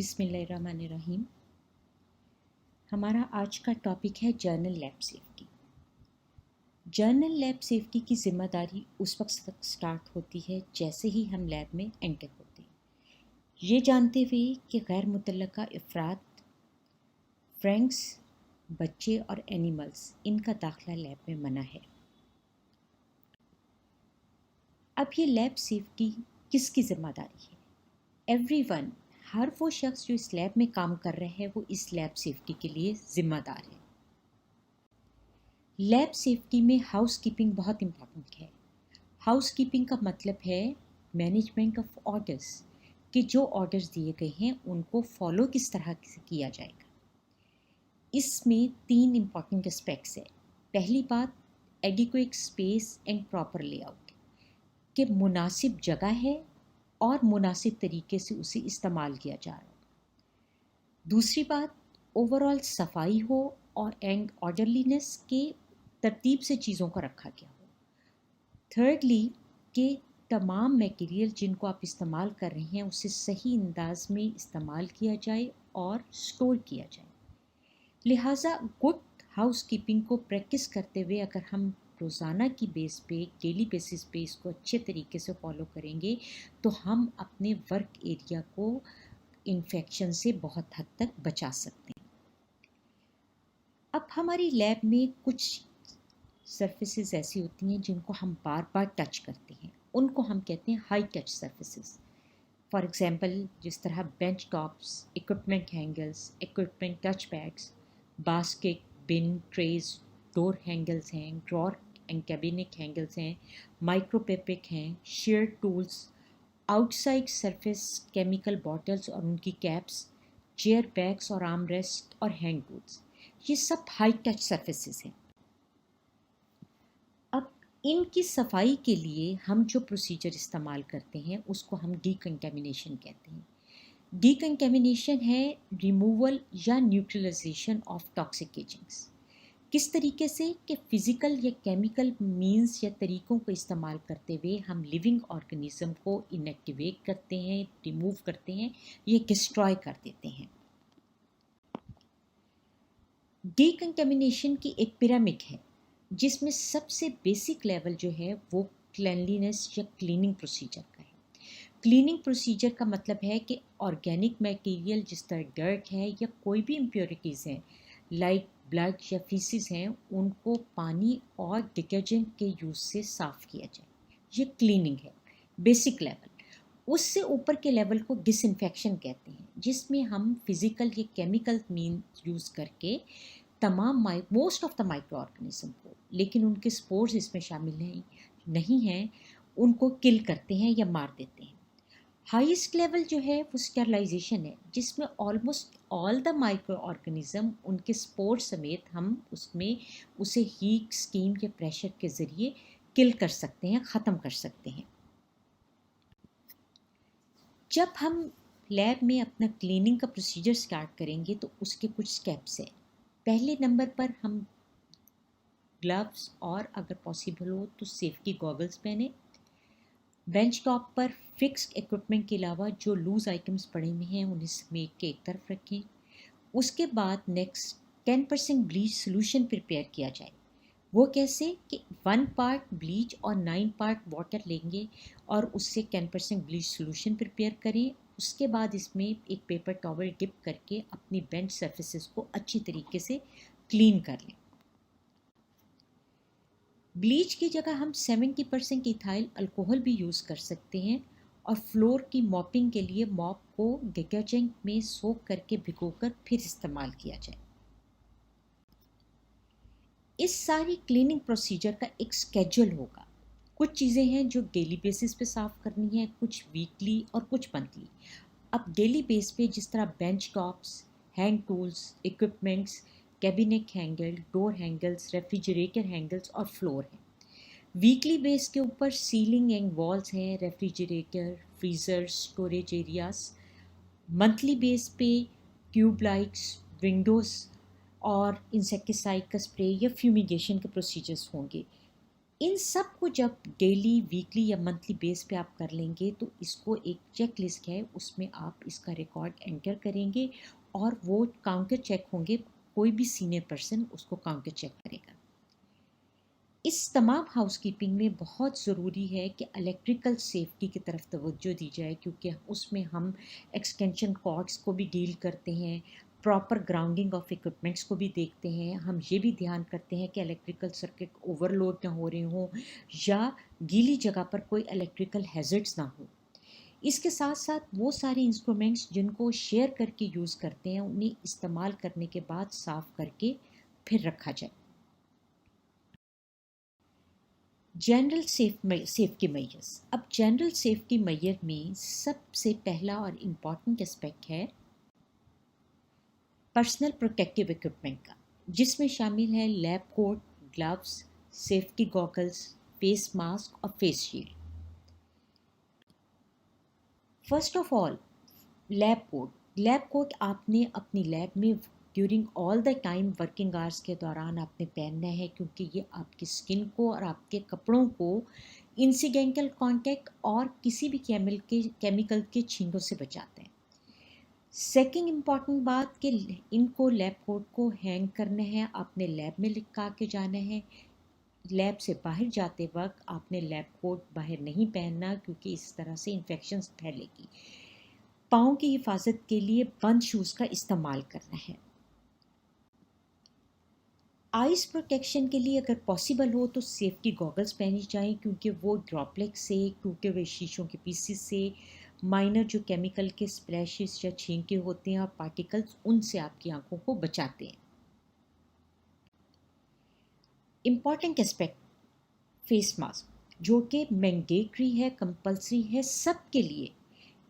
बिस्मिल्लाहिर्रहमानिर्रहीम। हमारा आज का टॉपिक है journal lab safety. Journal lab safety की जिम्मेदारी उस वक्त तक स्टार्ट होती है जैसे ही हम लैब में एंटर होते हैं, ये जानते हुए कि गैर मुतल्लका अफराद, फ्रेंड्स, बच्चे और एनिमल्स, इनका दाखिला लैब में मना है। अब ये लैब सेफ्टी किसकी जिम्मेदारी है? एवरीवन, हर वो शख्स जो इस लैब में काम कर रहे हैं वो इस लैब सेफ्टी के लिए ज़िम्मेदार है। लैब सेफ्टी में हाउस कीपिंग बहुत इम्पॉर्टेंट है। हाउस कीपिंग का मतलब है मैनेजमेंट ऑफ ऑर्डर्स, कि जो ऑर्डर्स दिए गए हैं उनको फॉलो किस तरह से किया जाएगा। इसमें 3 इम्पॉर्टेंट एस्पेक्ट्स है। पहली बात, adequate space and proper layout, कि मुनासिब जगह है और मुनासिब तरीके से उसे इस्तेमाल किया जा रहा हो। दूसरी बात, ओवरऑल सफाई हो और एंड ऑर्डरलीनेस के तरतीब से चीज़ों को रखा गया हो। थर्डली, कि तमाम मटेरियल जिनको आप इस्तेमाल कर रहे हैं उसे सही अंदाज में इस्तेमाल किया जाए और स्टोर किया जाए। लिहाजा गुड हाउस कीपिंग को प्रैक्टिस करते हुए अगर हम रोज़ाना की बेस पे, डेली बेसिस पे इसको अच्छे तरीके से फॉलो करेंगे तो हम अपने वर्क एरिया को इन्फेक्शन से बहुत हद तक बचा सकते हैं। अब हमारी लैब में कुछ सरफेसेस ऐसी होती हैं जिनको हम बार बार टच करते हैं, उनको हम कहते हैं high touch surfaces. For example, जिस तरह bench tops, equipment handles, equipment touch pads, basket, bin, trays, door handles हैं, ड्रॉर एंड कैबिनेट हैंगल्स हैं, माइक्रोपेपिक हैं, share tools, outside surface, chemical bottles और उनकी कैप्स, चेयर बैग्स और आर्म रेस्ट और हैंड टूल्स, ये सब हाई टच सरफेसेस हैं। अब इनकी सफाई के लिए हम जो प्रोसीजर इस्तेमाल करते हैं उसको हम डीकंटेमिनेशन कहते हैं। डीकंटेमिनेशन है रिमूवल या न्यूट्रलाइजेशन ऑफ टॉक्सिक एजेंट्स। किस तरीके से कि फिज़िकल या केमिकल मींस या तरीक़ों को इस्तेमाल करते हुए हम लिविंग ऑर्गेनिज्म को इनएक्टिवेट करते हैं, रिमूव करते हैं, ये डिस्ट्रॉय कर देते हैं। डीकंटेमिनेशन की एक पिरामिड है जिसमें सबसे बेसिक लेवल जो है वो क्लेanलीनेस या क्लीनिंग प्रोसीजर का है। क्लीनिंग प्रोसीजर का मतलब है कि ऑर्गेनिक मटेरियल जिस तरह डर्ट है या कोई भी इम्प्योरिटीज़ हैं लाइक ब्लड या फीसिस हैं, उनको पानी और डिटर्जेंट के यूज़ से साफ़ किया जाए। ये क्लीनिंग है, बेसिक लेवल। उससे ऊपर के लेवल को डिसइंफेक्शन कहते हैं, जिसमें हम फिज़िकल या केमिकल मीन यूज़ करके तमाम most of the micro organism को, लेकिन उनके स्पोर्स इसमें शामिल नहीं हैं, उनको किल करते हैं या मार देते हैं। हाईएस्ट लेवल जो है वो स्टेरलाइजेशन है, जिसमें almost all the micro organism उनके स्पोर समेत हम उसमें उसे हीट, स्टीम या प्रेशर के ज़रिए किल कर सकते हैं, ख़त्म कर सकते हैं। जब हम लैब में अपना क्लीनिंग का प्रोसीजर स्टार्ट करेंगे तो उसके कुछ स्टेप्स हैं। पहले नंबर पर हम ग्लव्स और अगर पॉसिबल हो तो सेफ्टी गॉगल्स पहने। बेंच टॉप पर फिक्स्ड इक्विपमेंट के अलावा जो लूज़ आइटम्स पड़े हुए हैं उन्हें समेट के एक तरफ रखें। उसके बाद नेक्स्ट 10% ब्लीच सोल्यूशन प्रिपेयर किया जाए। वो कैसे कि 1 पार्ट ब्लीच और 9 पार्ट वाटर लेंगे और उससे 10% ब्लीच सोल्यूशन प्रिपेयर करें। उसके बाद इसमें एक पेपर टॉवल डिप करके अपनी बेंच सरफेसेस को अच्छी तरीके से क्लीन कर लें। ब्लीच की जगह हम 70% इथाइल अल्कोहल भी यूज़ कर सकते हैं और फ्लोर की मॉपिंग के लिए मॉप को डिटर्जेंट में सोक करके भिगोकर फिर इस्तेमाल किया जाए। इस सारी क्लीनिंग प्रोसीजर का एक स्केड्यूल होगा। कुछ चीज़ें हैं जो डेली बेसिस पे साफ़ करनी है, कुछ वीकली और कुछ मंथली। अब डेली बेस पे जिस तरह bench tops, hand tools, equipments, cabinet handle, door handles, refrigerator handles और फ्लोर हैं। वीकली बेस के ऊपर सीलिंग एंड वॉल्स हैं, refrigerator, freezer, storage areas. Monthly base पे ट्यूब लाइट्स, विंडोज़ और इंसेक्टिसाइड का स्प्रे या फ्यूमिगेशन के प्रोसीजर्स होंगे। इन सब को जब डेली, वीकली या मंथली बेस पे आप कर लेंगे तो इसको एक चेक लिस्ट है, उसमें आप इसका रिकॉर्ड एंटर करेंगे और वो काउंटर चेक होंगे, कोई भी सीनियर पर्सन उसको काउंटर चेक करेगा। इस तमाम हाउसकीपिंग में बहुत ज़रूरी है कि इलेक्ट्रिकल सेफ्टी की तरफ तवज्जो दी जाए, क्योंकि उसमें हम एक्सटेंशन कॉर्ड्स को भी डील करते हैं, प्रॉपर ग्राउंडिंग ऑफ इक्विपमेंट्स को भी देखते हैं, हम ये भी ध्यान करते हैं कि इलेक्ट्रिकल सर्किट ओवरलोड ना हो रहे हों या गीली जगह पर कोई इलेक्ट्रिकल हैजर्ड्स ना हो। इसके साथ साथ वो सारे इंस्ट्रूमेंट्स जिनको शेयर करके यूज़ करते हैं उन्हें इस्तेमाल करने के बाद साफ़ करके फिर रखा जाए। General safety measures. अब जनरल सेफ्टी मेजर में सबसे पहला और इम्पॉर्टेंट एस्पेक्ट है पर्सनल प्रोटेक्टिव इक्विपमेंट का, जिसमें शामिल है lab coat, gloves, safety goggles, face mask और face shield. First of all, lab coat. Lab coat आपने अपनी लैब में during all the time working hours के दौरान आपने पहनना है, क्योंकि ये आपकी स्किन को और आपके कपड़ों को इंसिडेंटल कांटेक्ट और किसी भी केमिकल के छींटों से बचाते हैं। सेकंड इम्पॉर्टेंट बात कि इनको लैब कोट को हैंग करना है, आपने लैब में लिखा के जाना है। लैब से बाहर जाते वक्त आपने लैब कोट बाहर नहीं पहनना, क्योंकि इस तरह से इन्फेक्शंस फैलेगी। पाँव की हिफाजत के लिए बंद शूज़ का इस्तेमाल करना है। आइस प्रोटेक्शन के लिए अगर पॉसिबल हो तो सेफ्टी गॉगल्स पहनी जाएं, क्योंकि वो ड्रॉपलेट से, टूटे हुए शीशों के पीसेस से, माइनर जो केमिकल के स्प्लैशेस या छींटे होते हैं और पार्टिकल्स, उनसे आपकी आंखों को बचाते हैं। इम्पॉर्टेंट एस्पेक्ट फेस मास्क, जो कि मैंडेटरी है, कंपल्सरी है सबके लिए,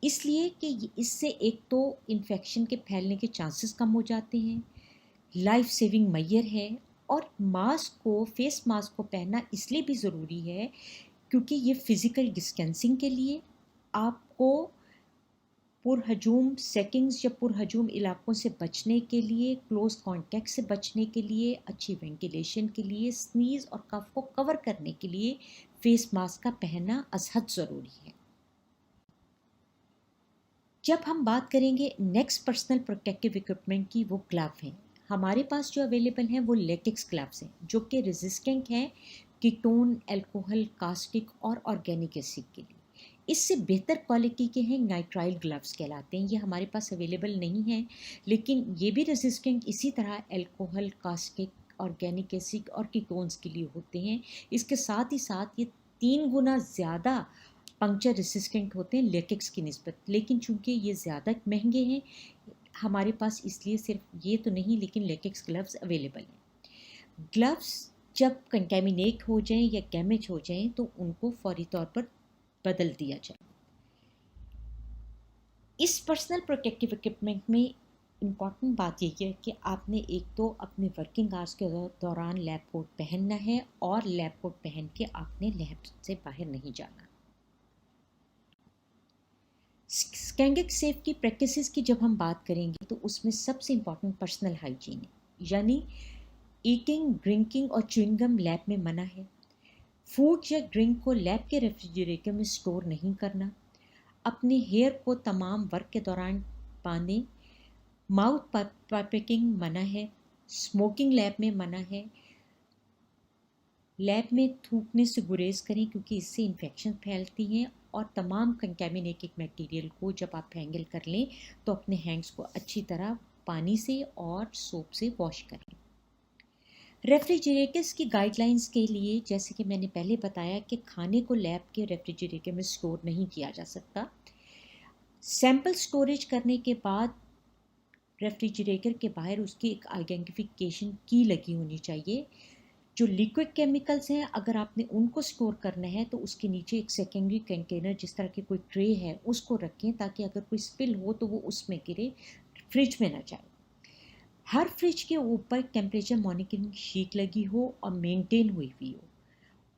इसलिए कि इससे एक तो इन्फेक्शन के फैलने के चांसेस कम हो जाते हैं, लाइफ सेविंग मेजर है। और मास्क को, फेस मास्क को पहनना इसलिए भी ज़रूरी है क्योंकि ये फिज़िकल डिस्टेंसिंग के लिए, आपको पुरहजूम सेटिंग्स या पुरहजूम इलाकों से बचने के लिए, क्लोज कॉन्टैक्ट से बचने के लिए, अच्छी वेंटिलेशन के लिए, स्नीज़ और कफ को कवर करने के लिए फेस मास्क का पहनना अशद ज़रूरी है। जब हम बात करेंगे नेक्स्ट पर्सनल प्रोटेक्टिव इक्विपमेंट की, वो ग्लव हैं। हमारे पास जो अवेलेबल हैं वो लेटेक्स ग्लव्स हैं, जो कि रेजिस्टेंट हैं कीटोन, अल्कोहल, कास्टिक और ऑर्गेनिक एसिड के लिए। इससे बेहतर क्वालिटी के हैं नाइट्राइल ग्लव्स कहलाते हैं, ये हमारे पास अवेलेबल नहीं हैं, लेकिन ये भी रेजिस्टेंट इसी तरह अल्कोहल, कास्टिक, ऑर्गेनिक एसिड और कीटोन्स के लिए होते हैं। इसके साथ ही साथ ये 3 गुना ज़्यादा पंक्चर रेसिस्टेंट होते हैं लेटेक्स की निस्बत, लेकिन चूंकि ये ज़्यादा महंगे हैं हमारे पास, इसलिए सिर्फ ये तो नहीं लेकिन लेटेक्स ग्लव्स अवेलेबल हैं। ग्लव्स जब कंटेमिनेट हो जाएं या डैमेज हो जाएं तो उनको फौरी तौर पर बदल दिया जाए। इस पर्सनल प्रोटेक्टिव इक्विपमेंट में इम्पॉर्टेंट बात यही है कि आपने एक तो अपने वर्किंग आवर्स के दौरान लैब कोट पहनना है, और लैब कोट पहन के आपने लैब से बाहर नहीं जाना। स्टैंडर्ड सेफ्टी प्रैक्टिसेस की जब हम बात करेंगे तो उसमें सबसे इम्पॉर्टेंट पर्सनल हाइजीन है, यानी ईटिंग, ड्रिंकिंग और च्युइंगम लैब में मना है। फूड या ड्रिंक को लैब के रेफ्रिजरेटर में स्टोर नहीं करना। अपने हेयर को तमाम वर्क के दौरान बांधें। माउथ पैकिंग मना है। स्मोकिंग लैब में मना है। लैब में थूकने से गुरेज करें, क्योंकि इससे इन्फेक्शन फैलती हैं। और तमाम कंटेमिनेटेड मटेरियल को जब आप हैंडल कर लें तो अपने हैंड्स को अच्छी तरह पानी से और सोप से वॉश करें। रेफ्रिजरेटर्स की गाइडलाइंस के लिए, जैसे कि मैंने पहले बताया कि खाने को लैब के रेफ्रिजरेटर में स्टोर नहीं किया जा सकता। सैंपल स्टोरेज करने के बाद रेफ्रिजरेटर के बाहर उसकी एक आइडेंटिफिकेशन की लगी होनी चाहिए। जो लिक्विड केमिकल्स हैं अगर आपने उनको स्टोर करना है तो उसके नीचे एक सेकेंडरी कंटेनर, जिस तरह की कोई ट्रे है, उसको रखें, ताकि अगर कोई स्पिल हो तो वो उसमें गिरे, फ्रिज में ना जाए। हर फ्रिज के ऊपर टेम्परेचर मॉनिटरिंग शीट लगी हो और मेंटेन हुई हुई हो,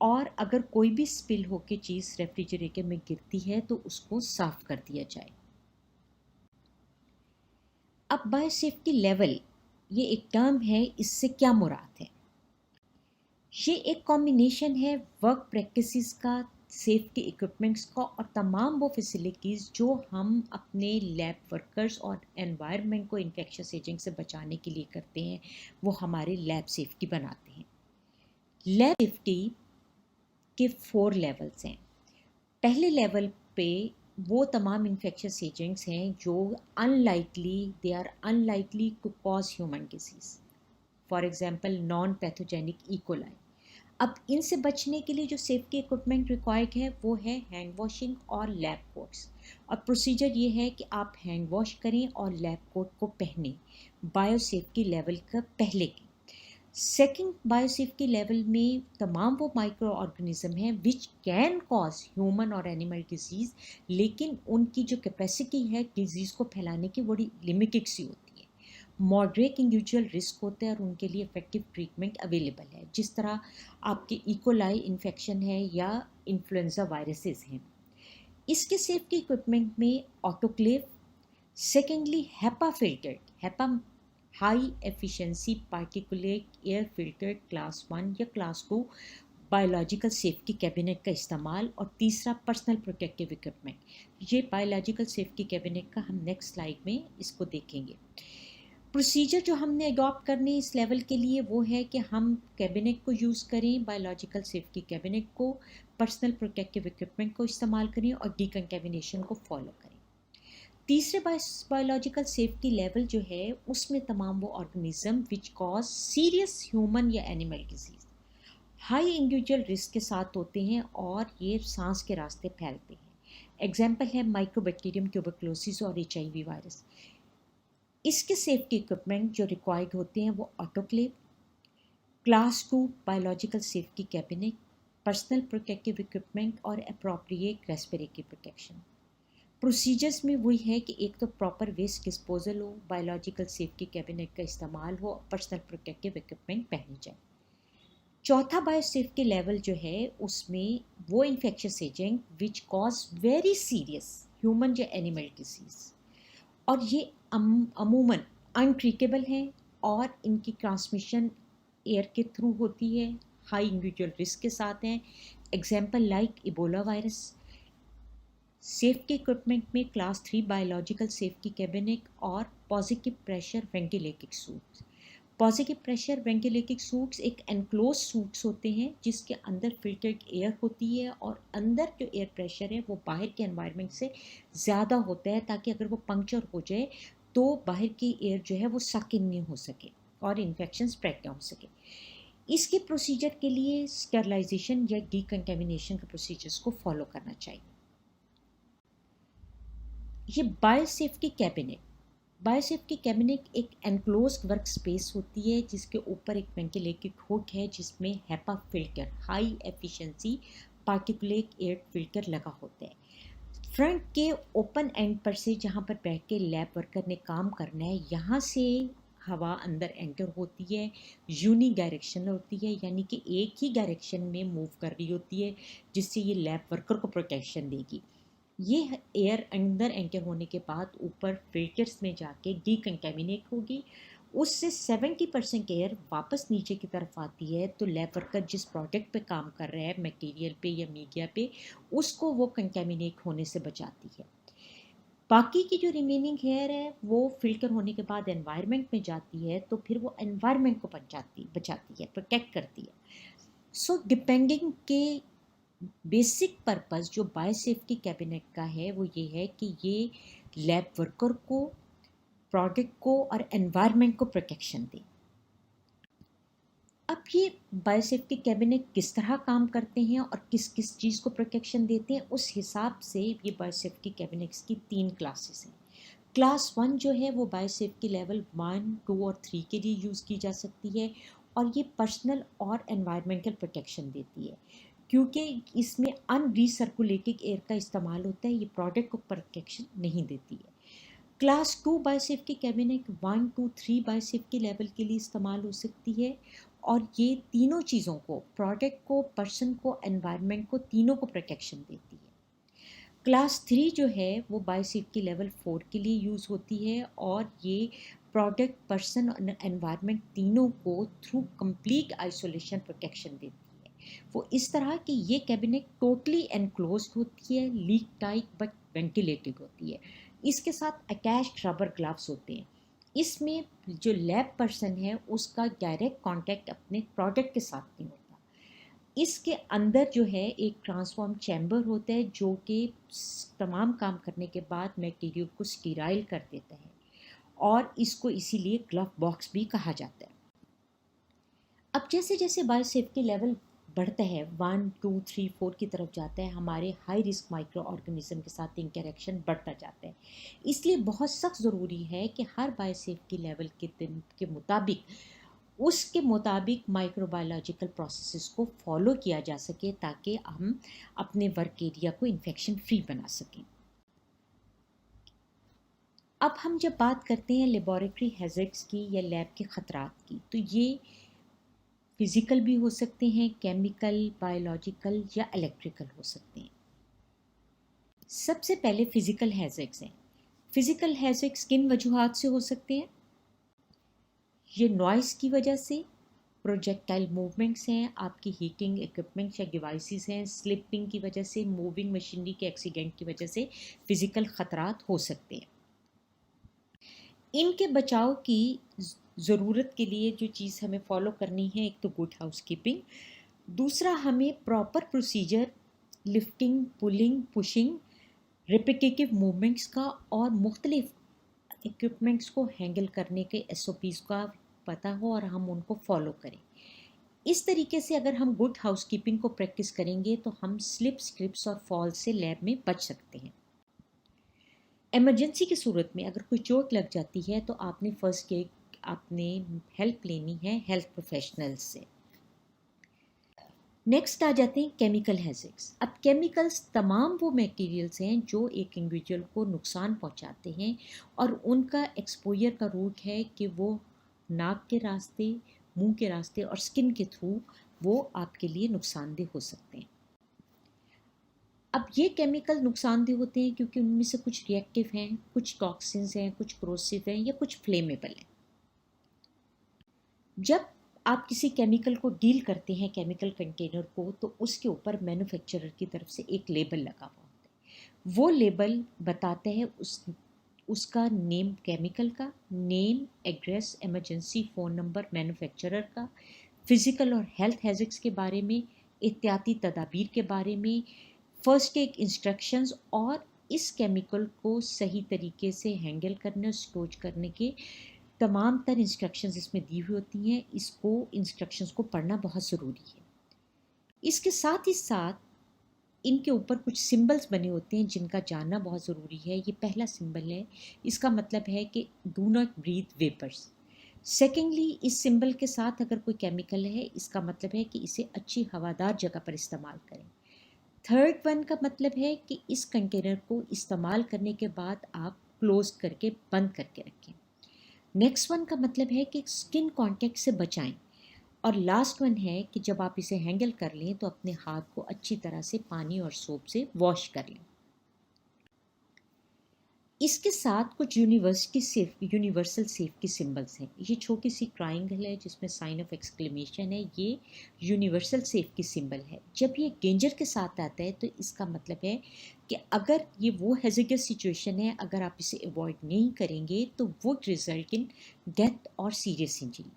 और अगर कोई भी स्पिल हो के चीज़ रेफ्रिजरेटर में गिरती है तो उसको साफ कर दिया जाए। अब बायोसेफ्टी लेवल, ये एक टर्म है, इससे क्या मुराद है? ये एक कॉम्बिनेशन है वर्क प्रैक्टिसेस का, सेफ्टी इक्विपमेंट्स का और तमाम वो फैसिलिटीज़ जो हम अपने लैब वर्कर्स और एनवायरनमेंट को इन्फेक्शियस एजेंट से बचाने के लिए करते हैं, वो हमारी लैब सेफ्टी बनाते हैं। लैब सेफ्टी के 4 लेवल्स हैं। पहले लेवल पे वो तमाम इन्फेक्शियस एजेंट्स हैं जो they are unlikely to cause human disease. For example non pathogenic E coli. अब इनसे बचने के लिए जो सेफ्टी इक्विपमेंट रिक्वायर्ड है वो है हैंड वॉशिंग और लैब कोट्स। और प्रोसीजर ये है कि आप हैंड वॉश करें और लैब कोट को पहने बायोसेफ्टी लेवल का पहले की। सेकंड बायोसेफ्टी लेवल में तमाम वो माइक्रो ऑर्गेनिज्म हैं विच कैन कॉज ह्यूमन और एनिमल डिजीज़, लेकिन उनकी जो कैपेसिटी है डिजीज़ को फैलाने की बड़ी लिमिटेड सी होती है। मॉडरेट इंडिविजुअल रिस्क होता है और उनके लिए इफेक्टिव ट्रीटमेंट अवेलेबल है, जिस तरह आपके इकोलाई इन्फेक्शन है या इन्फ्लुएंजा वायरसेस हैं। इसके सेफ्टी इक्विपमेंट में autoclave, secondly HEPA filter, HEPA high efficiency particulate air filter class 1 या क्लास 2 बायोलॉजिकल सेफ्टी कैबिनेट का इस्तेमाल, और तीसरा पर्सनल प्रोटेक्टिव इक्विपमेंट। ये बायोलॉजिकल सेफ्टी कैबिनेट का हम नेक्स्ट स्लाइड में इसको देखेंगे। प्रोसीजर जो हमने अडॉप्ट करने इस लेवल के लिए वो है कि हम कैबिनेट को यूज़ करें, बायोलॉजिकल सेफ्टी कैबिनेट को, पर्सनल प्रोटेक्टिव इक्विपमेंट को इस्तेमाल करें और डिकंटेमिनेशन को फॉलो करें। तीसरे बायोलॉजिकल सेफ्टी लेवल जो है उसमें तमाम वो organism which cause serious human या animal disease high individual risk के साथ होते हैं और ये सांस के रास्ते फैलते हैं। एग्जाम्पल है माइक्रोबैक्टीरियम ट्यूबरकुलोसिस और HIV वायरस। इसके सेफ्टी इक्विपमेंट जो रिक्वायर्ड होते हैं वो autoclave, class 2 biological safety cabinet, personal protective equipment और अप्रोप्रिएट रेस्पिरेटरी प्रोटेक्शन। प्रोसीजर्स में वही है कि एक तो प्रॉपर वेस्ट डिस्पोजल हो, बायोलॉजिकल सेफ्टी कैबिनेट का इस्तेमाल हो, पर्सनल प्रोटेक्टिव इक्विपमेंट पहनी जाए। चौथा बायोसेफ्टी लेवल जो है उसमें वो infectious agent which cause very serious human या एनिमल डिजीज, और ये अमूमन अनट्रीटेबल हैं और इनकी ट्रांसमिशन एयर के थ्रू होती है, हाई इंडिविजुअल रिस्क के साथ हैं। Example like Ebola virus. Safety equipment में क्लास 3 बायोलॉजिकल सेफ्टी कैबिनेट और positive pressure ventilated suits. Positive pressure ventilated suits एक एनक्लोज सूट्स होते हैं जिसके अंदर फिल्टर्ड एयर होती है और अंदर जो एयर प्रेशर है वो बाहर के एनवायरनमेंट से ज़्यादा होता है, ताकि अगर वो पंक्चर हो जाए तो बाहर की एयर जो है वो सक इन नहीं हो सके और इन्फेक्शन स्प्रेड ना हो सके। इसके प्रोसीजर के लिए स्टरलाइजेशन या डिकंटेमिनेशन के प्रोसीजर्स को फॉलो करना चाहिए। ये बायोसेफ्टी कैबिनेट एक एनक्लोज वर्क स्पेस होती है जिसके ऊपर एक वेंटिलेटेड हुड है जिसमें HEPA filter high efficiency particulate air filter लगा होता है। फ्रंट के ओपन एंड पर से जहाँ पर बैठ के लैब वर्कर ने काम करना है, यहाँ से हवा अंदर एंटर होती है, यूनी डायरेक्शन होती है, यानी कि एक ही डायरेक्शन में मूव कर रही होती है, जिससे ये लैब वर्कर को प्रोटेक्शन देगी। ये एयर अंदर एंटर होने के बाद ऊपर फिल्टर्स में जाके डिकंटेमिनेट होगी, उससे 70% एयर वापस नीचे की तरफ आती है, तो लैब वर्कर जिस प्रोडक्ट पे काम कर रहा है, मटेरियल पे या मीडिया पे, उसको वो कंटेमिनेट होने से बचाती है। बाकी की जो रिमेनिंग एयर है वो फिल्टर होने के बाद एनवायरनमेंट में जाती है, तो फिर वो एनवायरनमेंट को बचाती है, प्रोटेक्ट करती है। सो डिपेंडिंग के बेसिक पर्पस जो बायोसेफ्टी कैबिनेट का है वो ये है कि ये लैब वर्कर को, प्रोडक्ट को और एनवायरनमेंट को प्रोटेक्शन दे। अब ये बायोसेफ्टी कैबिनेट किस तरह काम करते हैं और किस किस चीज़ को प्रोटेक्शन देते हैं, उस हिसाब से ये बायोसेफ्टी कैबिनेट्स की 3 क्लासेस हैं। क्लास 1 जो है वो बायोसेफ्टी लेवल 1, 2 और 3 के लिए यूज़ की जा सकती है और ये पर्सनल और एनवायरमेंटल प्रोटेक्शन देती है, क्योंकि इसमें अनरीसर्कुलेटेड एयर का इस्तेमाल होता है, ये प्रोडक्ट को प्रोटेक्शन नहीं देती है। Class 2 biosafety cabinet 1, 2, 3 biosafety level के लिए इस्तेमाल हो सकती है और ये तीनों चीज़ों को, प्रोडक्ट को, पर्सन को, एनवायरनमेंट को, तीनों को प्रोटेक्शन देती है। क्लास 3 जो है वो बायोसेफ्टी लेवल 4 के लिए यूज़ होती है और ये प्रोडक्ट, पर्सन और एनवायरनमेंट तीनों को थ्रू कंप्लीट आइसोलेशन प्रोटेक्शन देती है। वो इस तरह कि ये कैबिनेट टोटली एनक्लोज्ड होती है, लीक टाइट बट वेंटिलेटेड होती है। इसके साथ अटैच्ड रबर ग्लव्स होते हैं। इसमें जो लैब पर्सन है उसका डायरेक्ट कांटेक्ट अपने प्रोडक्ट के साथ नहीं होता। इसके अंदर जो है एक ट्रांसफॉर्म चैम्बर होता है जो कि तमाम काम करने के बाद मटेरियल को स्टीराइल कर देता है, और इसको इसीलिए ग्लव बॉक्स भी कहा जाता है। अब जैसे जैसे बायोसेफ्टी लेवल बढ़ता है, 1 2 3 4 की तरफ जाता है, हमारे हाई रिस्क माइक्रो ऑर्गेनिज्म के साथ इंटरेक्शन बढ़ता जाता है। इसलिए बहुत सख्त ज़रूरी है कि हर बायोसेफ्टी लेवल के दिन के मुताबिक उसके मुताबिक माइक्रोबायोलॉजिकल प्रोसेसेस को फॉलो किया जा सके, ताकि हम अपने वर्क एरिया को इन्फेक्शन फ्री बना सकें। अब हम जब बात करते हैं लेबोरेटरी हैज़र्ड्स की या लैब के ख़तरात की, तो ये फिज़िकल भी हो सकते हैं, केमिकल, बायोलॉजिकल या इलेक्ट्रिकल हो सकते हैं। सबसे पहले फिज़िकल हैज़र्ड्स हैं। फिज़िकल हैज़र्ड्स किन वजूहात से हो सकते हैं? ये नॉइज़ की वजह से, प्रोजेक्टाइल मूवमेंट्स हैं, आपकी हीटिंग इक्विपमेंट्स या डिवाइसेस हैं, स्लिपिंग की वजह से, मूविंग मशीनरी के एक्सीडेंट की वजह से फिज़िकल ख़तरात हो सकते हैं। इनके बचाव की ज़रूरत के लिए जो चीज़ हमें फॉलो करनी है, एक तो गुड हाउसकीपिंग, दूसरा हमें proper procedure lifting, pulling, pushing, repetitive movements का और मुख्तलिफ इक्विपमेंट्स को हैंडल करने के SOPs का पता हो और हम उनको फॉलो करें। इस तरीके से अगर हम गुड हाउसकीपिंग को प्रैक्टिस करेंगे तो हम स्लिप, स्ट्रिप्स और फॉल से लैब में बच सकते हैं। इमरजेंसी की सूरत में अगर कोई चोट लग जाती है तो आपने फर्स्ट एड, आपने हेल्प लेनी है हेल्थ प्रोफेशनल्स से। नेक्स्ट आ जाते हैं केमिकल हैज़र्ड्स। अब केमिकल्स तमाम वो मटेरियल्स हैं जो एक इंडिविजुअल को नुकसान पहुंचाते हैं, और उनका एक्सपोजर का रूट है कि वो नाक के रास्ते, मुंह के रास्ते और स्किन के थ्रू वो आपके लिए नुकसानदेह हो सकते हैं। अब ये केमिकल नुकसानदेह होते हैं क्योंकि उनमें से कुछ रिएक्टिव हैं, कुछ टॉक्सिन्स हैं, कुछ क्रोसिव हैं या कुछ फ्लेमेबल हैं। जब आप किसी केमिकल को डील करते हैं, केमिकल कंटेनर को, तो उसके ऊपर मैन्युफैक्चरर की तरफ से एक लेबल लगा हुआ होता है। वो लेबल बताते हैं उसका नेम, केमिकल का name, address, emergency phone number manufacturer का, फिज़िकल और हेल्थ हैज़र्ड्स के बारे में, एहतियाती तदाबीर के बारे में, फर्स्ट एड इंस्ट्रक्शंस और इस केमिकल को सही तरीके से हैंडल करने और स्टोर करने के तमाम तर इंस्ट्रक्शंस इसमें दी हुई होती हैं। इसको इंस्ट्रक्शंस को पढ़ना बहुत ज़रूरी है। इसके साथ ही साथ इनके ऊपर कुछ सिंबल्स बने होते हैं जिनका जानना बहुत ज़रूरी है। ये पहला सिंबल है, इसका मतलब है कि do not breathe vapours. Secondly, इस सिंबल के साथ अगर कोई केमिकल है, इसका मतलब है कि इसे अच्छी हवादार जगह पर इस्तेमाल करें। थर्ड वन का मतलब है कि इस कंटेनर को इस्तेमाल करने के बाद आप क्लोज करके बंद करके रखें। नेक्स्ट वन का मतलब है कि स्किन कांटेक्ट से बचाएं। और लास्ट वन है कि जब आप इसे हैंडल कर लें तो अपने हाथ को अच्छी तरह से पानी और सोप से वॉश कर लें। इसके साथ कुछ यूनिवर्सल सेफ्टी सिंबल्स हैं। ये छोटी सी ट्राइंगल है जिसमें साइन ऑफ एक्सक्लेमेशन है, ये यूनिवर्सल सेफ्टी सिंबल है। जब ये डेंजर के साथ आता है तो इसका मतलब है कि अगर ये वो हैज़ार्डस सिचुएशन है, अगर आप इसे अवॉइड नहीं करेंगे तो वो रिजल्ट इन डेथ और सीरियस इंजरी।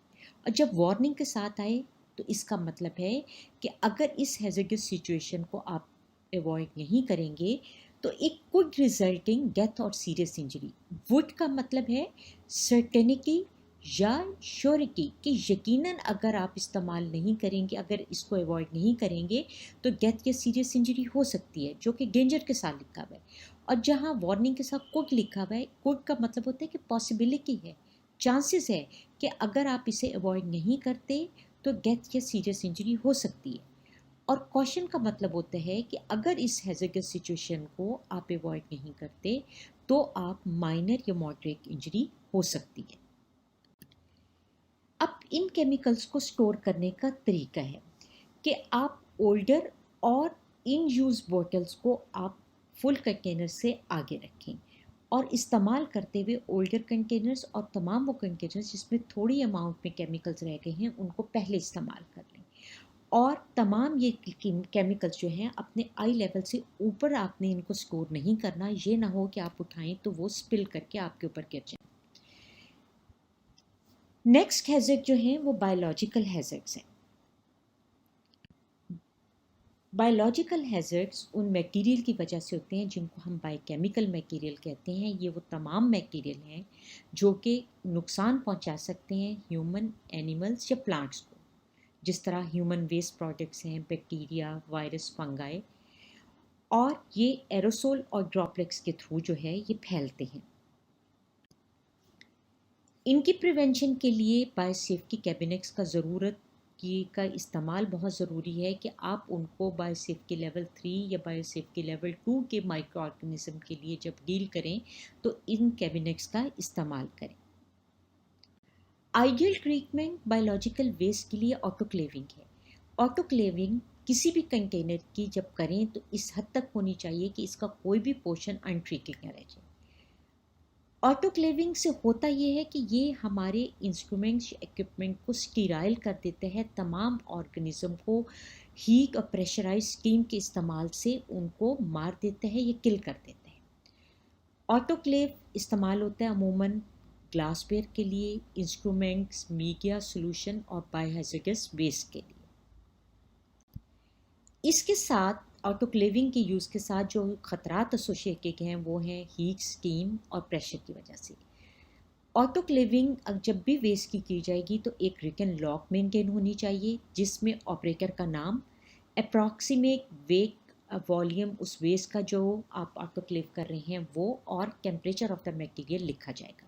और जब वार्निंग के साथ आए तो इसका मतलब है कि अगर इस हैज़ार्डस सिचुएशन को आप अवॉइड नहीं करेंगे तो एक कुड रिजल्टिंग डेथ और सीरियस इंजरी। वुड का मतलब है सर्टेनिटी या श्योरिटी कि यकीनन अगर आप इस्तेमाल नहीं करेंगे, अगर इसको अवॉइड नहीं करेंगे तो डेथ या सीरियस इंजरी हो सकती है, जो कि डेंजर के साथ लिखा हुआ है। और जहाँ वार्निंग के साथ कुड लिखा हुआ है, कुड का मतलब होता है कि पॉसिबिलिटी है, चांसेस है कि अगर आप इसे अवॉइड नहीं करते तो डेथ या सीरियस इंजरी हो सकती है। और कॉशन का मतलब होता है कि अगर इस हैज़ार्डस सिचुएशन को आप अवॉइड नहीं करते तो आप माइनर या मॉडरेट इंजरी हो सकती है। अब इन केमिकल्स को स्टोर करने का तरीका है कि आप ओल्डर और इन यूज बॉटल्स को आप फुल कंटेनर से आगे रखें। और इस्तेमाल करते हुए ओल्डर कंटेनर्स और तमाम वो कंटेनर्स जिसमें थोड़ी अमाउंट में केमिकल्स रह गए हैं उनको पहले इस्तेमाल कर लें। और तमाम ये केमिकल्स जो हैं अपने आई लेवल से ऊपर आपने इनको स्टोर नहीं करना, ये ना हो कि आप उठाएं तो वो स्पिल करके आपके ऊपर गिर जाए। नेक्स्ट हैज़र्ड जो हैं वो बायोलॉजिकल हैज़र्ड्स हैं। बायोलॉजिकल हैज़र्ड्स उन मटेरियल की वजह से होते हैं जिनको हम बायोकेमिकल मटेरियल कहते हैं। ये वो तमाम मटेरियल हैं जो कि नुकसान पहुंचा सकते हैं ह्यूमन, एनिमल्स या प्लांट्स को, जिस तरह ह्यूमन वेस्ट प्रोडक्ट्स हैं, बैक्टीरिया, वायरस, फंगाई, और ये एरोसोल और ड्रॉपलेट्स के थ्रू जो है ये फैलते हैं। इनकी प्रिवेंशन के लिए बायोसेफ्टी कैबिनेट्स का इस्तेमाल बहुत ज़रूरी है कि आप उनको बायोसेफ्टी लेवल 3 या बायोसेफ्टी लेवल 2 के माइक्रो ऑर्गेनिज्म के लिए जब डील करें तो इन कैबिनेट्स का इस्तेमाल करें। आइडियल ट्रीटमेंट बायोलॉजिकल वेस्ट के लिए ऑटोक्लेविंग है। ऑटोक्लेविंग किसी भी कंटेनर की जब करें तो इस हद तक होनी चाहिए कि इसका कोई भी पोर्शन अनट्रीटेड न रह जाए। ऑटोक्लेविंग से होता ये है कि ये हमारे इंस्ट्रूमेंट्स, इक्विपमेंट को स्टीराइल कर देते हैं, तमाम ऑर्गेनिज्म को हीट और प्रेशराइज स्टीम के इस्तेमाल से उनको मार देते हैं, ये किल कर देते हैं। ऑटोक्लेव इस्तेमाल होता है अमूमन ग्लासवेयर के लिए, इंस्ट्रूमेंट्स, मीडिया, सोल्यूशन और बायोहैज़र्डस वेस्ट के लिए। इसके साथ ऑटोक्लेविंग के यूज़ के साथ जो ख़तरात एसोसिएटेड हैं वो हैं हीट, स्टीम और प्रेशर की वजह से। ऑटोक्लेविंग जब भी वेस्ट की जाएगी तो एक रिटन लॉग मेंटेन होनी चाहिए जिसमें ऑपरेटर का नाम, अप्रॉक्सीमेट वेट, वॉल्यूम उस वेस्ट का जो आप ऑटोक्लेव कर रहे हैं वो, और टेम्परेचर ऑफ द मटेरियल लिखा जाएगा।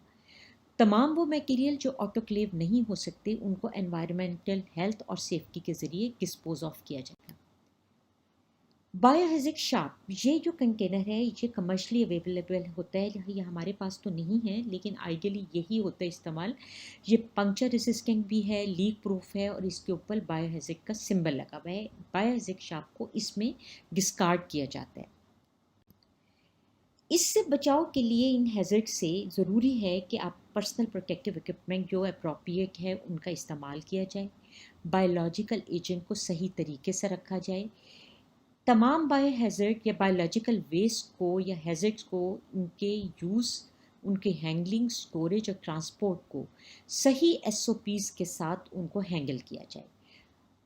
तमाम वो मटेरियल जो ऑटोक्लेव नहीं हो सकते उनको एनवायरमेंटल हेल्थ और सेफ्टी के ज़रिए डिस्पोज ऑफ किया जाएगा। बायोहैज़र्ड शार्प, ये जो कंटेनर है ये कमर्शली अवेलेबल होता है, ये हमारे पास तो नहीं है लेकिन आइडियली यही होता है इस्तेमाल। ये पंक्चर रेसिस्टेंट भी है, लीक प्रूफ है और इसके ऊपर बायोहैज़र्ड का सिंबल लगा हुआ है। बायोहैज़र्ड शार्प को इसमें डिस्कार्ड किया जाता है। इससे बचाव के लिए इन हैज़र्ड से ज़रूरी है कि आप पर्सनल प्रोटेक्टिव इक्विपमेंट जो अप्रोप्रिएट है उनका इस्तेमाल किया जाए, बायोलॉजिकल एजेंट को सही तरीके से रखा जाए, तमाम बायोहैज़र्ड या बायोलॉजिकल वेस्ट को या हैज़र्ड्स को उनके यूज़, उनके हैंडलिंग, स्टोरेज और ट्रांसपोर्ट को सही एसओपीज़ के साथ उनको हैंडल किया जाए।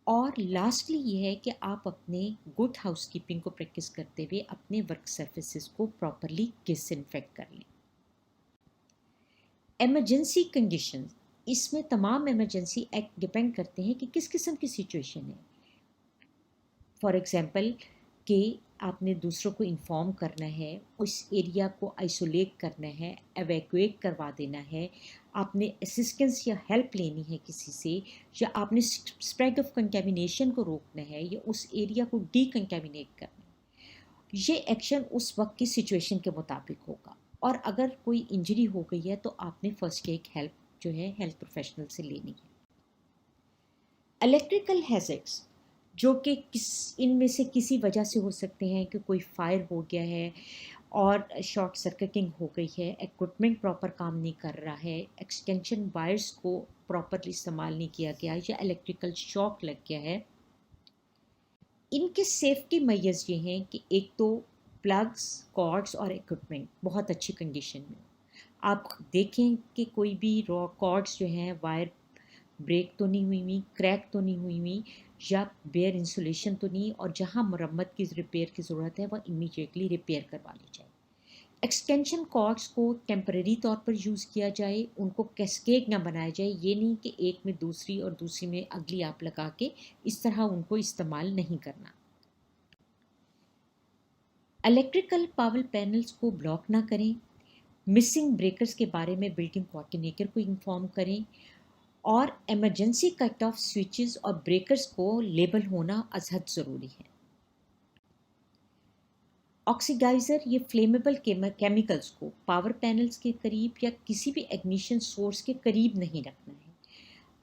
और लास्टली ये है कि आप अपने गुड हाउसकीपिंग को प्रैक्टिस करते हुए अपने वर्क सर्फेसिस को प्रॉपरली डिसइंफेक्ट कर लें। एमरजेंसी कंडीशन, इसमें तमाम एमरजेंसी एक्ट डिपेंड करते हैं कि किस किस्म की सिचुएशन है। फॉर एग्ज़ाम्पल कि आपने दूसरों को इन्फॉर्म करना है, उस एरिया को आइसोलेट करना है, एवैक्यूएट करवा देना है, आपने असिस्टेंस या हेल्प लेनी है किसी से, या आपने स्प्रेड ऑफ कंटेमिनेशन को रोकना है या उस एरिया को डीकंटेमिनेट करना है। ये एक्शन उस वक्त की सिचुएशन के मुताबिक होगा, और अगर कोई इंजरी हो गई है तो आपने फर्स्ट एड हेल्प जो है हेल्थ प्रोफेशनल से लेनी है। इलेक्ट्रिकल हैज़र्ड्स जो कि इनमें से किसी वजह से हो सकते हैं कि कोई फायर हो गया है और शॉर्ट सर्किटिंग हो गई है, इक्विपमेंट प्रॉपर काम नहीं कर रहा है, एक्सटेंशन वायर्स को प्रॉपरली इस्तेमाल नहीं किया गया या इलेक्ट्रिकल शॉक लग गया है। इनके सेफ्टी मेजर्स ये हैं कि एक तो प्लग्स, कॉर्ड्स और इक्विपमेंट बहुत अच्छी कंडीशन में हो। आप देखें कि कोई भी रॉ कॉर्ड्स जो हैं वायर ब्रेक तो नहीं हुई, क्रैक तो नहीं हुई या बेयर इंसुलेशन तो नहीं, और जहां मरम्मत की रिपेयर की ज़रूरत है वह इमीडिएटली रिपेयर करवा ली जाए। एक्सटेंशन कॉर्ड्स को टेम्परेरी तौर पर यूज़ किया जाए, उनको कैस्केड ना बनाया जाए, ये नहीं कि एक में दूसरी और दूसरी में अगली आप लगा के इस तरह उनको इस्तेमाल नहीं करना। इलेक्ट्रिकल पावर पैनल्स को ब्लॉक ना करें, मिसिंग ब्रेकर्स के बारे में बिल्डिंग कोऑर्डिनेटर को इन्फॉर्म करें, और इमरजेंसी कट ऑफ स्विचेस और ब्रेकर्स को लेबल होना अजहद ज़रूरी है। ऑक्सीडाइज़र ये फ्लेमेबल केमिकल्स को पावर पैनल्स के करीब या किसी भी इग्निशन सोर्स के करीब नहीं रखना है।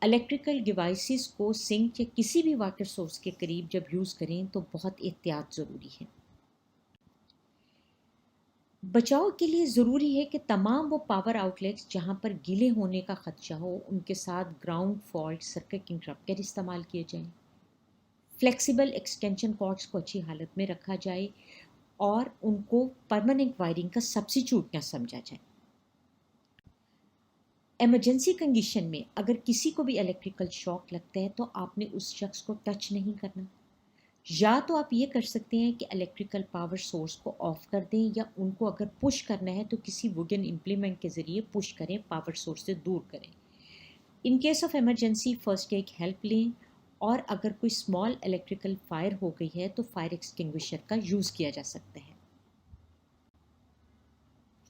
इलेक्ट्रिकल डिवाइसेस को सिंक या किसी भी वाटर सोर्स के करीब जब यूज़ करें तो बहुत एहतियात ज़रूरी है। बचाव के लिए ज़रूरी है कि तमाम वो पावर आउटलेट्स जहाँ पर गीले होने का खदशा हो, उनके साथ ग्राउंड फॉल्ट सर्किट इंटरप्टर इस्तेमाल किए जाएँ। फ्लेक्सिबल एक्सटेंशन कॉर्ड्स को अच्छी हालत में रखा जाए और उनको परमानेंट वायरिंग का सब्स्टिट्यूट ना समझा जाए। इमरजेंसी कंडीशन में अगर किसी को भी इलेक्ट्रिकल शॉक लगता है तो आपने उस शख्स को टच नहीं करना। या तो आप ये कर सकते हैं कि इलेक्ट्रिकल पावर सोर्स को ऑफ कर दें, या उनको अगर पुश करना है तो किसी वुडन इम्प्लीमेंट के ज़रिए पुश करें, पावर सोर्स से दूर करें। In case of emergency first aid help लें, और अगर कोई स्मॉल इलेक्ट्रिकल फायर हो गई है तो फायर एक्सटिंग्विशर का यूज़ किया जा सकता है।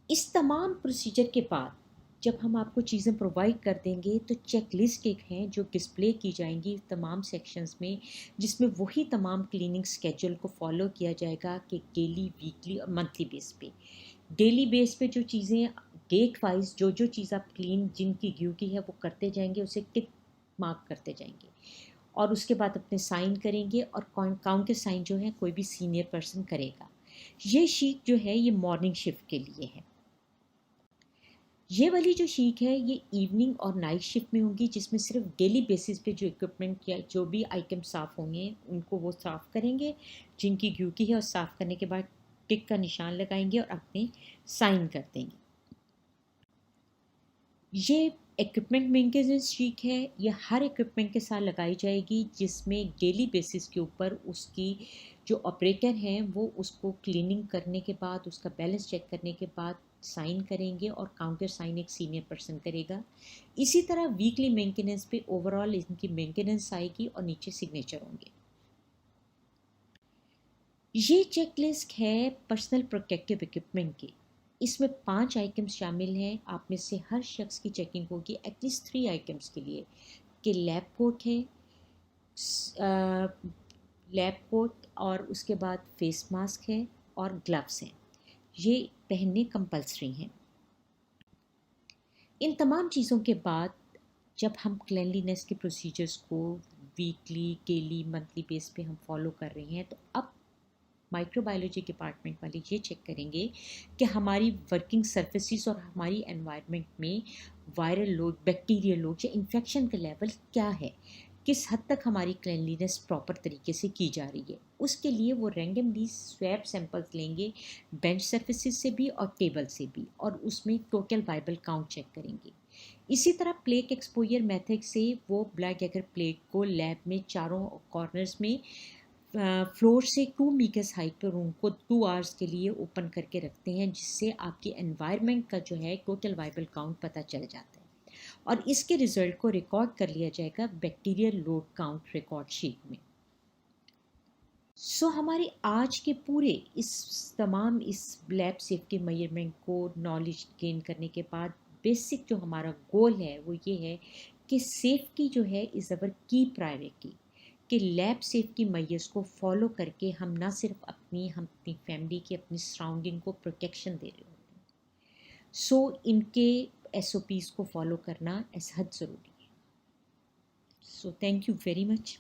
इस तमाम प्रोसीजर के बाद जब हम आपको चीज़ें प्रोवाइड कर देंगे तो चेक लिस्ट एक हैं जो डिस्प्ले की जाएंगी तमाम सेक्शंस में, जिसमें वही तमाम क्लीनिंग स्केड्यूल को फॉलो किया जाएगा कि डेली, वीकली और मंथली बेस पे। डेली बेस पे जो चीज़ें डेट वाइज जो जो चीज़ आप क्लीन जिनकी ड्यूटी है वो करते जाएंगे, उसे टिक मार्क करते जाएंगे, और उसके बाद अपने साइन करेंगे, और काउंटर साइन जो है कोई भी सीनियर पर्सन करेगा। ये शीट जो है ये मॉर्निंग शिफ्ट के लिए है। ये वाली जो शीट है ये इवनिंग और नाइट शिफ्ट में होंगी, जिसमें सिर्फ डेली बेसिस पे जो इक्विपमेंट या जो भी आइटम साफ़ होंगे उनको वो साफ़ करेंगे जिनकी ड्यूटी है, और साफ़ करने के बाद टिक का निशान लगाएंगे और अपने साइन कर देंगे। ये इक्विपमेंट मेंटेनेंस शीट है, ये हर इक्विपमेंट के साथ लगाई जाएगी, जिसमें डेली बेसिस के ऊपर उसकी जो ऑपरेटर हैं वो उसको क्लीनिंग करने के बाद, उसका बैलेंस चेक करने के बाद साइन करेंगे, और काउंटर साइन एक सीनियर पर्सन करेगा। इसी तरह वीकली मेंटेनेंस पे ओवरऑल इनकी मेंटेनेंस आएगी और नीचे सिग्नेचर होंगे। ये चेकलिस्ट है पर्सनल प्रोटेक्टिव इक्विपमेंट की। इसमें 5 आइटम्स शामिल हैं। आप में से हर शख्स की चेकिंग होगी एटलीस्ट 3 आइटम्स के लिए, कि लैब कोट है, लैब कोट, और उसके बाद फेस मास्क है, और ग्लव्स हैं। ये पहनने कंपलसरी हैं। इन तमाम चीज़ों के बाद जब हम क्लेanलीनेस के प्रोसीजर्स को वीकली, डेली, मंथली बेस पे हम फॉलो कर रहे हैं, तो अब माइक्रोबायोलॉजी डिपार्टमेंट वाले ये चेक करेंगे कि हमारी वर्किंग सर्फेसिस और हमारी एनवायरनमेंट में वायरल लोड, बैक्टीरियल लोड या इन्फेक्शन का लेवल क्या है, किस हद तक हमारी क्लीनलीनेस प्रॉपर तरीके से की जा रही है। उसके लिए वो रैंडमली स्वैब सैंपल्स लेंगे, बेंच सर्फेसिस से भी और टेबल से भी, और उसमें टोटल वाइबल काउंट चेक करेंगे। इसी तरह प्लेट एक्सपोजर मेथड से वो ब्लैक एगर प्लेट को लैब में चारों कॉर्नर्स में फ्लोर से 2 मीटर्स हाइट पर उनको 2 आवर्स के लिए ओपन करके रखते हैं, जिससे आपकी एनवायरनमेंट का जो है टोटल वाइबल काउंट पता चल जाता है, और इसके रिजल्ट को रिकॉर्ड कर लिया जाएगा bacterial load count record sheet में। हमारे आज के पूरे इस लैब सेफ्टी मेजरमेंट को नॉलेज गेन करने के बाद बेसिक जो हमारा गोल है वो ये है कि सेफ्टी जो है इज़ अवर की प्रायोरिटी, कि लैब सेफ्टी मेजर्स को फॉलो करके हम ना सिर्फ हम अपनी फैमिली की, अपनी सराउंडिंग को प्रोटेक्शन दे रहे होते हैं। इनके SOPs को फॉलो करना असहद ज़रूरी है। Thank you very much.